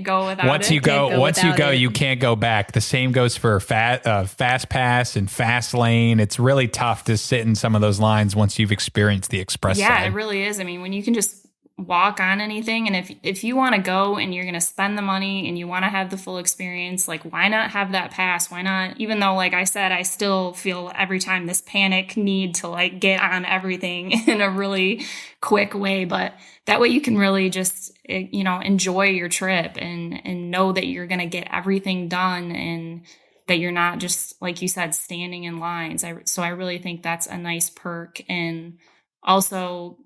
go without once it. You go, you can't go back. The same goes for Fast Pass and Fast Lane. It's really tough to sit in some of those lines once you've experienced the express Yeah, side. it really is. I mean, when you can just walk on anything, and if you want to go and you're going to spend the money and you want to have the full experience, like why not have that pass? Why not? Even though, like I said, I still feel every time this panic need to like get on everything in a really quick way, but that way you can really just enjoy your trip and know that you're going to get everything done and that you're not just, like you said, standing in lines. So I really think that's a nice perk. And also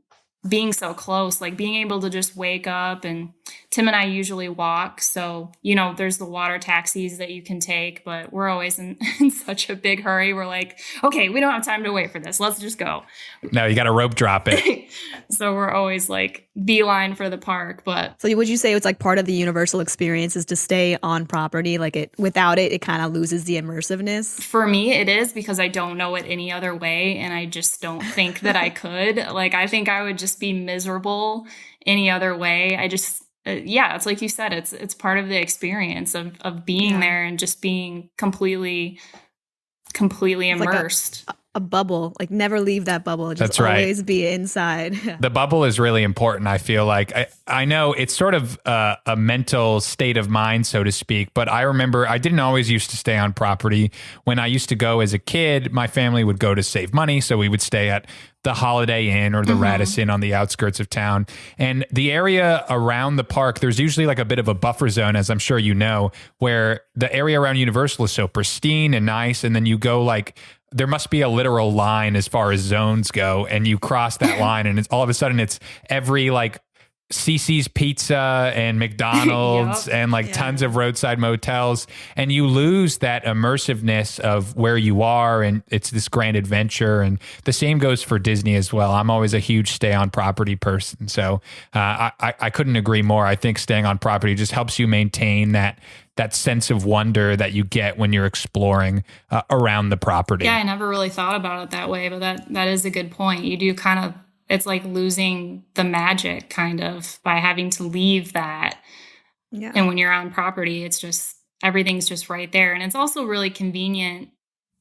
being so close, like being able to just wake up, and Tim and I usually walk. So, there's the water taxis that you can take, but we're always in such a big hurry. We're like, okay, we don't have time to wait for this. Let's just go. No, you got to rope drop it. So we're always like beeline for the park. But So would you say it's like part of the Universal experience is to stay on property? Like without it kind of loses the immersiveness? For me, it is because I don't know it any other way. And I just don't think that I could. Like, I think I would just be miserable any other way. I just, it's like you said, it's part of the experience of being there and just being completely immersed. Like a bubble, like never leave that bubble. Just That's right. Always be inside. The bubble is really important. I feel like I know it's sort of a mental state of mind, so to speak. But I remember I didn't always used to stay on property. When I used to go as a kid, my family would go to save money. So we would stay at the Holiday Inn or the Radisson on the outskirts of town. And the area around the park, there's usually like a bit of a buffer zone, as I'm sure you know, where the area around Universal is so pristine and nice. And then you go like, there must be a literal line as far as zones go. And you cross that line and it's all of a sudden it's every like CC's Pizza and McDonald's and like tons of roadside motels, and you lose that immersiveness of where you are, and it's this grand adventure. And the same goes for Disney as well. I'm always a huge stay on property person, so I couldn't agree more. I think staying on property just helps you maintain that sense of wonder that you get when you're exploring around the property. Yeah, I never really thought about it that way, but that is a good point. You do kind of, it's like losing the magic kind of by having to leave that. Yeah. And when you're on property, it's just, everything's just right there. And it's also really convenient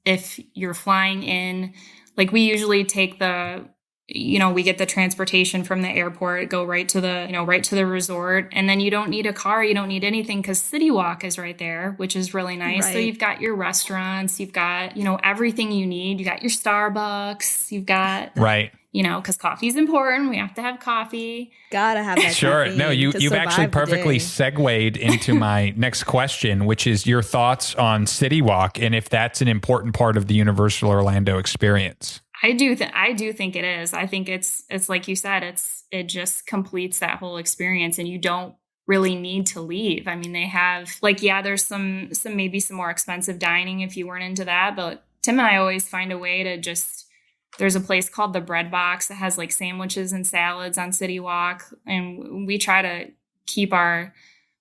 if you're flying in, like we usually take we get the transportation from the airport, go right to the resort. And then you don't need a car. You don't need anything because Citywalk is right there, which is really nice. Right. So you've got your restaurants, you've got, everything you need. You got your Starbucks, you've got, right. Because coffee is important. We have to have coffee. Gotta have that. Sure. Coffee No, you've actually perfectly segued into my next question, which is your thoughts on Citywalk and if that's an important part of the Universal Orlando experience. I do think it is. I think it's like you said, it just completes that whole experience, and you don't really need to leave. I mean, they have there's some maybe some more expensive dining if you weren't into that, but Tim and I always find a way to just There's a place called the Bread Box that has like sandwiches and salads on Citywalk, and we try to keep our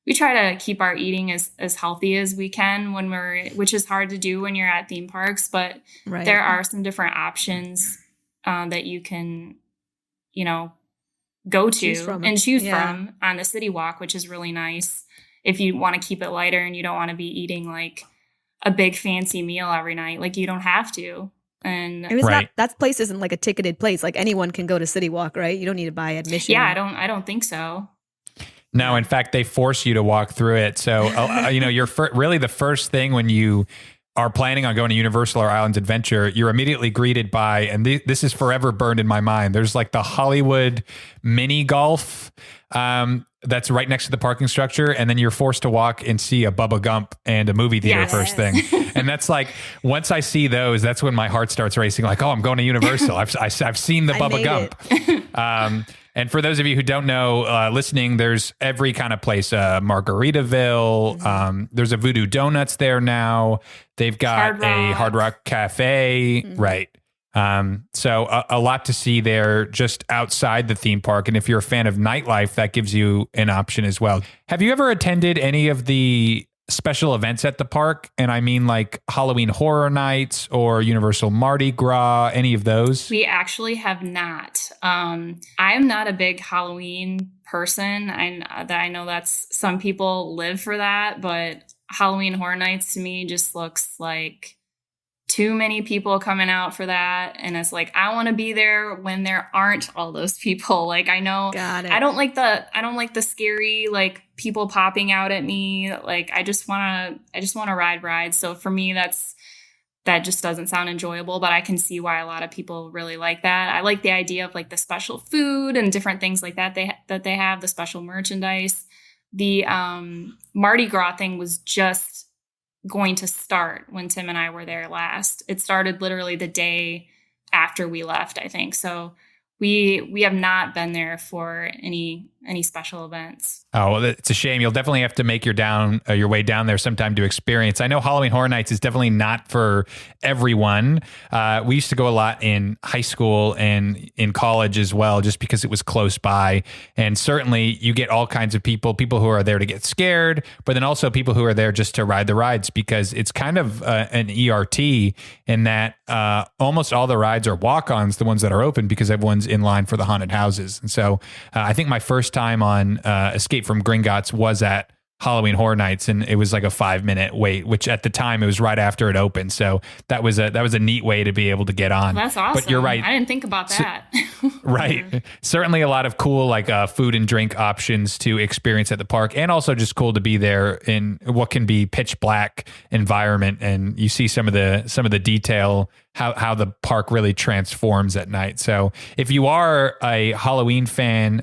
eating as healthy as we can which is hard to do when you're at theme parks, but there are some different options that you can, go to choose from on the Citywalk, which is really nice if you want to keep it lighter and you don't want to be eating like a big fancy meal every night. Like, you don't have to. And that place isn't like a ticketed place. Like, anyone can go to Citywalk, right? You don't need to buy admission. Yeah, I don't think so. No, in fact, they force you to walk through it. So, you're really the first thing when you are planning on going to Universal or Islands Adventure, you're immediately greeted by, and this is forever burned in my mind, there's like the Hollywood mini golf that's right next to the parking structure. And then you're forced to walk and see a Bubba Gump and a movie theater first thing. And that's like, once I see those, that's when my heart starts racing. Like, oh, I'm going to Universal. I've seen the Bubba Gump. And for those of you who don't know, listening, there's every kind of place, Margaritaville. There's a Voodoo Donuts there now. They've got a Hard Rock Cafe. Right. So a lot to see there just outside the theme park. And if you're a fan of nightlife, that gives you an option as well. Have you ever attended any of the special events at the park? And I mean like Halloween Horror Nights or Universal Mardi Gras, any of those? We actually have not. I am not a big Halloween person. I know that's some people live for that, but Halloween Horror Nights to me just looks like too many people coming out for that. And it's like, I want to be there when there aren't all those people. Like, I know I don't like the scary, like, people popping out at me. Like, I just want to ride rides. So for me, that just doesn't sound enjoyable, but I can see why a lot of people really like that. I like the idea of like the special food and different things like that they have, the special merchandise. The Mardi Gras thing was just going to start when Tim and I were there last. It started literally the day after we left, I think. So we have not been there for any special events. Oh, well, it's a shame. You'll definitely have to make your way down there sometime to experience. I know Halloween Horror Nights is definitely not for everyone. We used to go a lot in high school and in college as well, just because it was close by. And certainly you get all kinds of people who are there to get scared, but then also people who are there just to ride the rides, because it's kind of an ERT in that almost all the rides are walk-ons, the ones that are open, because everyone's in line for the haunted houses. And so I think my first time on Escape from Gringotts was at Halloween Horror Nights, and it was like a 5-minute wait, which at the time it was right after it opened. So that was a neat way to be able to get on. That's awesome. But you're right. I didn't think about that. Right. Certainly a lot of cool like food and drink options to experience at the park, and also just cool to be there in what can be pitch black environment, and you see some of the detail, how the park really transforms at night. So if you are a Halloween fan,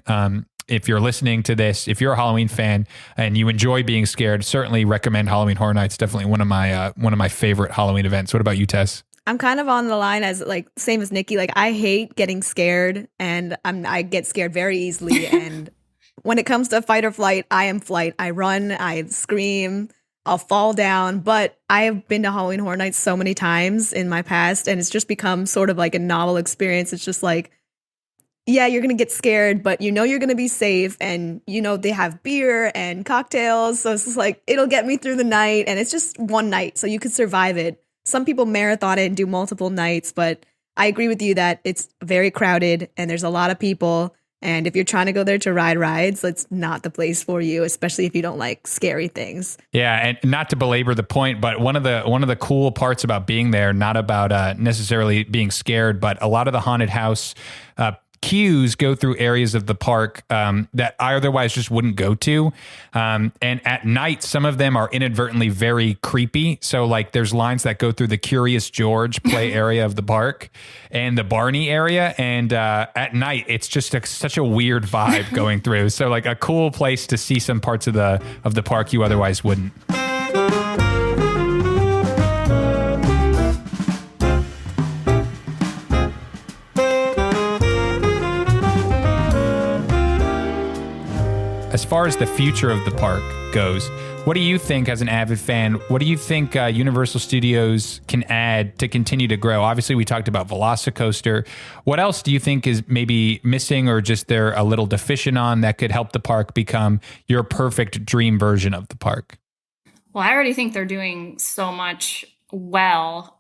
if you're listening to this, if you're a Halloween fan and you enjoy being scared, certainly recommend Halloween Horror Nights. Definitely one of my favorite Halloween events. What about you, Tess? I'm kind of on the line as like same as Niki. Like, I hate getting scared, and I get scared very easily. And when it comes to fight or flight, I am flight. I run, I scream, I'll fall down. But I have been to Halloween Horror Nights so many times in my past, and it's just become sort of like a novel experience. It's just like, yeah, you're going to get scared, but you know you're going to be safe, and you know they have beer and cocktails, so it's just like, it'll get me through the night, and it's just one night, so you could survive it. Some people marathon it and do multiple nights, but I agree with you that it's very crowded, and there's a lot of people, and if you're trying to go there to ride rides, it's not the place for you, especially if you don't like scary things. Yeah, and not to belabor the point, but one of the cool parts about being there, not about necessarily being scared, but a lot of the haunted house queues go through areas of the park that I otherwise just wouldn't go to. And at night, some of them are inadvertently very creepy. So like there's lines that go through the Curious George play area of the park and the Barney area. And at night, it's just such a weird vibe going through. So like a cool place to see some parts of the park you otherwise wouldn't. As far as the future of the park goes, What do you think, as an avid fan, what do you think Universal Studios can add to continue to grow? Obviously, we talked about Velocicoaster. What else do you think is maybe missing or just they're a little deficient on that could help the park become your perfect dream version of the park? Well, I already think they're doing so much well.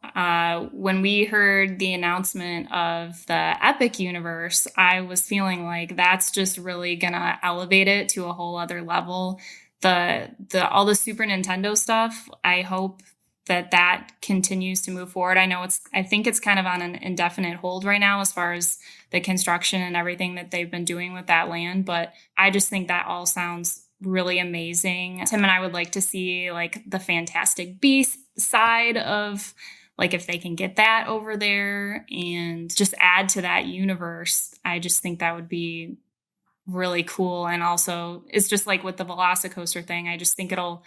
When we heard the announcement of the Epic universe, I was feeling like that's just really gonna elevate it to a whole other level. The all the Super Nintendo stuff, I hope that continues to move forward. I think it's kind of on an indefinite hold right now as far as the construction and everything that they've been doing with that land, but I just think that all sounds really amazing. Tim and I would like to see like the Fantastic Beasts side of, like, if they can get that over there and just add to that universe. I just think that would be really cool. And also, it's just like with the Velocicoaster thing, I just think it'll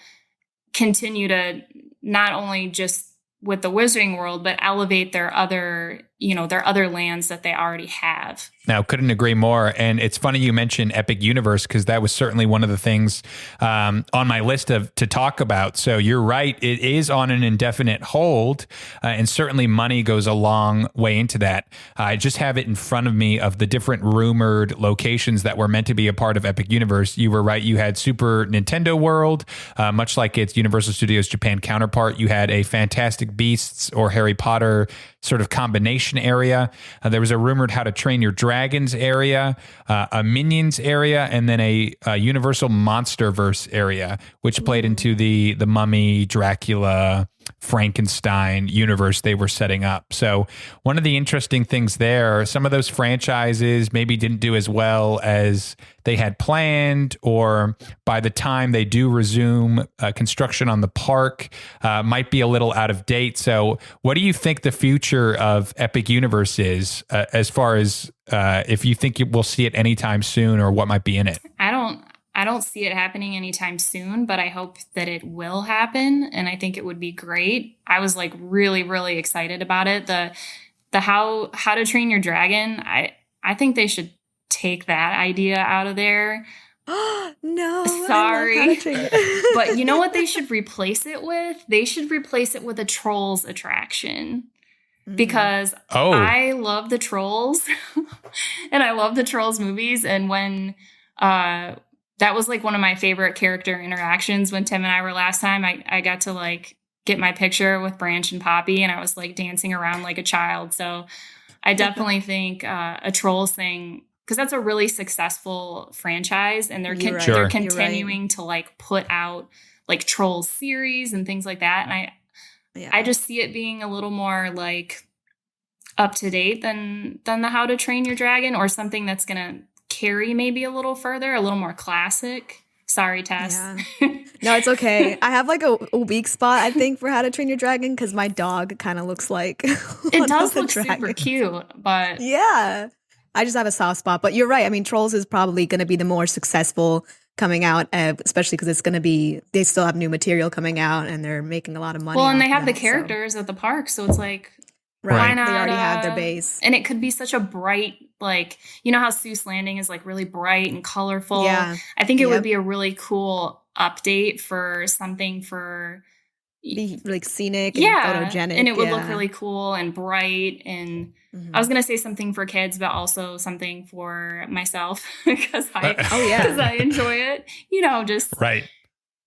continue to not only just with the Wizarding World, but elevate their other lands that they already have. Now, couldn't agree more. And it's funny you mentioned Epic Universe, because that was certainly one of the things on my list to talk about. So you're right. It is on an indefinite hold. And certainly money goes a long way into that. I just have it in front of me of the different rumored locations that were meant to be a part of Epic Universe. You were right. You had Super Nintendo World, much like its Universal Studios Japan counterpart. You had a Fantastic Beasts or Harry Potter sort of combination area. There was a rumored How to Train Your Dragons area, a Minions area, and then a Universal Monsterverse area, which played into the Mummy, Dracula, Frankenstein universe they were setting up. So one of the interesting things there, some of those franchises maybe didn't do as well as they had planned, or by the time they do resume construction on the park, might be a little out of date. So what do you think the future of Epic Universe is, as far as if you think we'll see it anytime soon, or what might be in it? I don't see it happening anytime soon, but I hope that it will happen. And I think it would be great. I was like really, really excited about it. The How to Train Your Dragon, I think they should take that idea out of there. No. Sorry. But you know what they should replace it with? They should replace it with a Trolls attraction. Because I love the Trolls and I love the Trolls movies. And when that was like one of my favorite character interactions when Tim and I were last time, I got to like get my picture with Branch and Poppy, and I was like dancing around like a child. So I definitely think a Trolls thing, because that's a really successful franchise, and they're continuing to like put out like Trolls series and things like that. And I just see it being a little more like up to date than the How to Train Your Dragon, or something that's gonna carry maybe a little further, a little more classic. Sorry, Tess. Yeah. No, it's okay. I have like a weak spot, I think, for How to Train Your Dragon, because my dog kind of looks like it does look super cute, but yeah, I just have a soft spot. But you're right. I mean, Trolls is probably going to be the more successful coming out, especially because it's going to be, they still have new material coming out and they're making a lot of money. Well, and they have the characters at the park, so it's like, why not? They already have their base. And it could be such a bright, like, you know how Seuss Landing is like really bright and colorful? Yeah. I think it would be a really cool update for something for... Be like scenic and photogenic. And it would look really cool and bright. And I was going to say something for kids, but also something for myself because I enjoy it. You know, just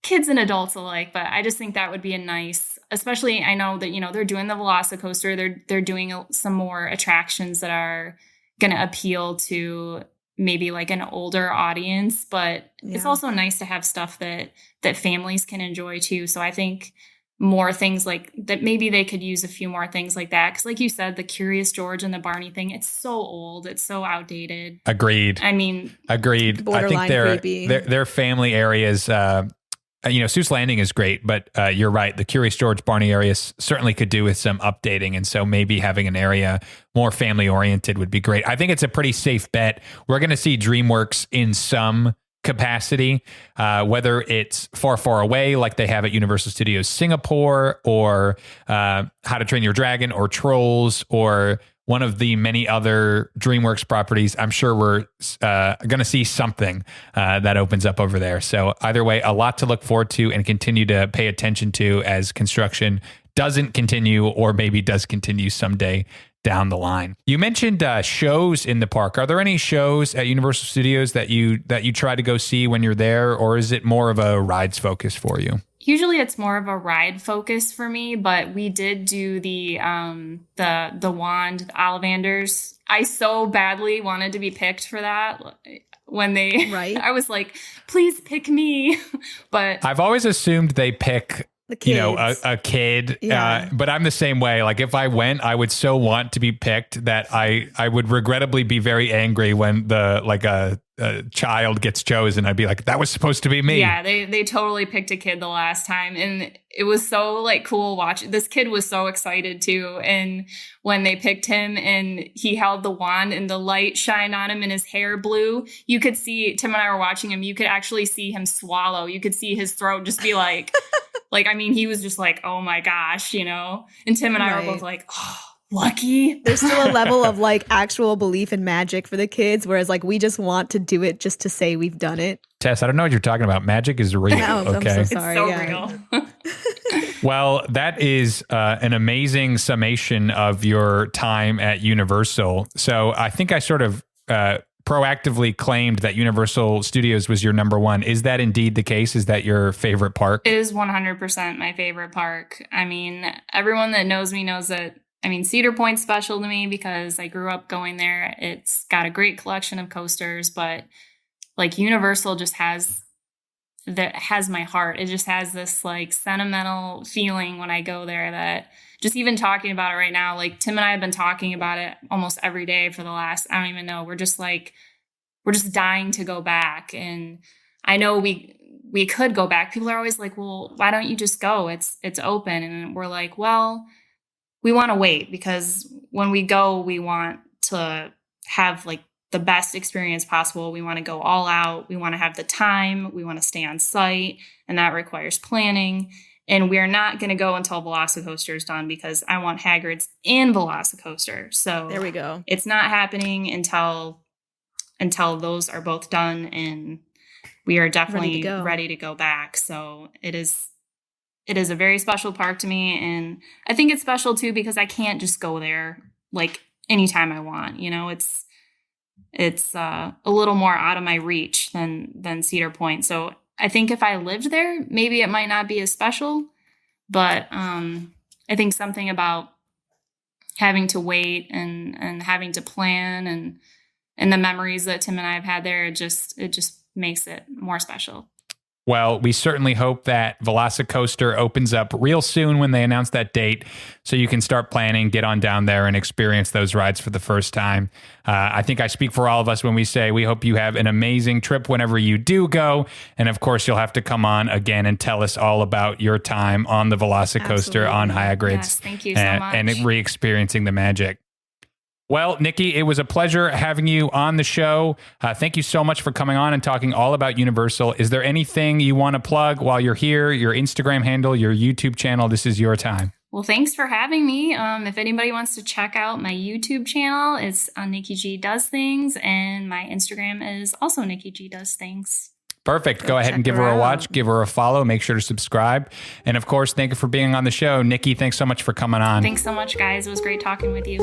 kids and adults alike. But I just think that would be a nice, especially I know that, you know, they're doing the Velocicoaster. They're doing some more attractions that are going to appeal to maybe like an older audience. But it's also nice to have stuff that families can enjoy too. So I think more things like that, maybe they could use a few more things like that. Because like you said, the Curious George and the Barney thing, it's so old. It's so outdated. Agreed. I mean, agreed. I think their family areas, Seuss Landing is great, but you're right. The Curious George Barney areas certainly could do with some updating. And so maybe having an area more family oriented would be great. I think it's a pretty safe bet. We're going to see DreamWorks in some capacity, whether it's far, far away, like they have at Universal Studios Singapore, or How to Train Your Dragon, or Trolls, or one of the many other DreamWorks properties, I'm sure we're going to see something that opens up over there. So either way, a lot to look forward to and continue to pay attention to as construction doesn't continue or maybe does continue someday down the line. You mentioned shows in the park. Are there any shows at Universal Studios that you try to go see when you're there, or is it more of a rides focus for you? Usually it's more of a ride focus for me, but we did do the wand, the Ollivanders. I so badly wanted to be picked for that. When they, I was like, please pick me. But I've always assumed they pick, you know, a kid. Yeah. But I'm the same way. Like if I went, I would so want to be picked that I would regrettably be very angry when a child gets chosen. I'd be like, that was supposed to be me. Yeah, they totally picked a kid the last time. And it was so like cool watching. This kid was so excited too. And when they picked him and he held the wand and the light shined on him and his hair blew, you could see, Tim and I were watching him, you could actually see him swallow. You could see his throat just be like, he was just like, oh my gosh, you know? And Tim and I were both like, oh, lucky. There's still a level of like actual belief in magic for the kids, whereas like we just want to do it just to say we've done it. Tess, I don't know what you're talking about. Magic is real. No, okay. I'm so sorry. It's so real. Well, that is an amazing summation of your time at Universal. So I think I sort of proactively claimed that Universal Studios was your number one. Is that indeed the case? Is that your favorite park? It is 100% my favorite park. I mean, everyone that knows me knows that. I mean, Cedar Point's special to me because I grew up going there. It's got a great collection of coasters, but like Universal just has my heart. It just has this like sentimental feeling when I go there that just even talking about it right now, like Tim and I have been talking about it almost every day for the last, I don't even know. We're just dying to go back. And I know we could go back. People are always like, well, why don't you just go? It's open. And we're like, well, we want to wait because when we go, we want to have like the best experience possible. We want to go all out. We want to have the time. We want to stay on site, and that requires planning. And we're not going to go until Velocicoaster is done because I want Hagrid's and Velocicoaster. So there we go. It's not happening until those are both done, and we are definitely ready to go back. So it is a very special park to me, and I think it's special too because I can't just go there like anytime I want. You know, it's a little more out of my reach than Cedar Point. So I think if I lived there, maybe it might not be as special, but I think something about having to wait and having to plan and the memories that Tim and I have had there, it just makes it more special. Well, we certainly hope that Velocicoaster opens up real soon when they announce that date so you can start planning, get on down there and experience those rides for the first time. I think I speak for all of us when we say we hope you have an amazing trip whenever you do go. And of course, you'll have to come on again and tell us all about your time on the Velocicoaster on Hagrid's. Yes, thank you so much. And re-experiencing the magic. Well, Niki, it was a pleasure having you on the show. Thank you so much for coming on and talking all about Universal. Is there anything you want to plug while you're here? Your Instagram handle, your YouTube channel, this is your time. Well, thanks for having me. If anybody wants to check out my YouTube channel, it's on Niki G Does Things, and my Instagram is also Niki G Does Things. Perfect. Go ahead and give her a watch, give her a follow, make sure to subscribe. And of course, thank you for being on the show. Niki, thanks so much for coming on. Thanks so much, guys. It was great talking with you.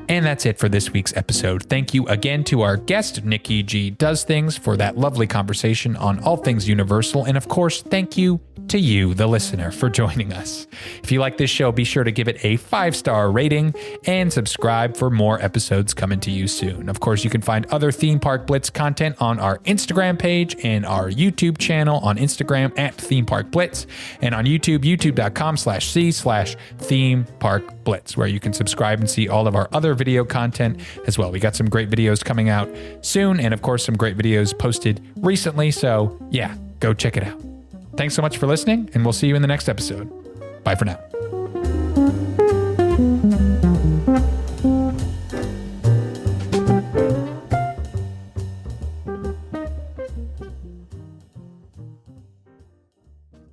And that's it for this week's episode. Thank you again to our guest, Niki G Does Things, for that lovely conversation on all things Universal. And of course, thank you to you, the listener, for joining us. If you like this show, be sure to give it a 5-star rating and subscribe for more episodes coming to you soon. Of course, you can find other Theme Park Blitz content on our Instagram page and our YouTube channel on Instagram at Theme Park Blitz, and on YouTube, youtube.com/c/Theme Park Blitz, where you can subscribe and see all of our other video content as well. We got some great videos coming out soon, and of course, some great videos posted recently. So yeah, go check it out. Thanks so much for listening, and we'll see you in the next episode. Bye for now.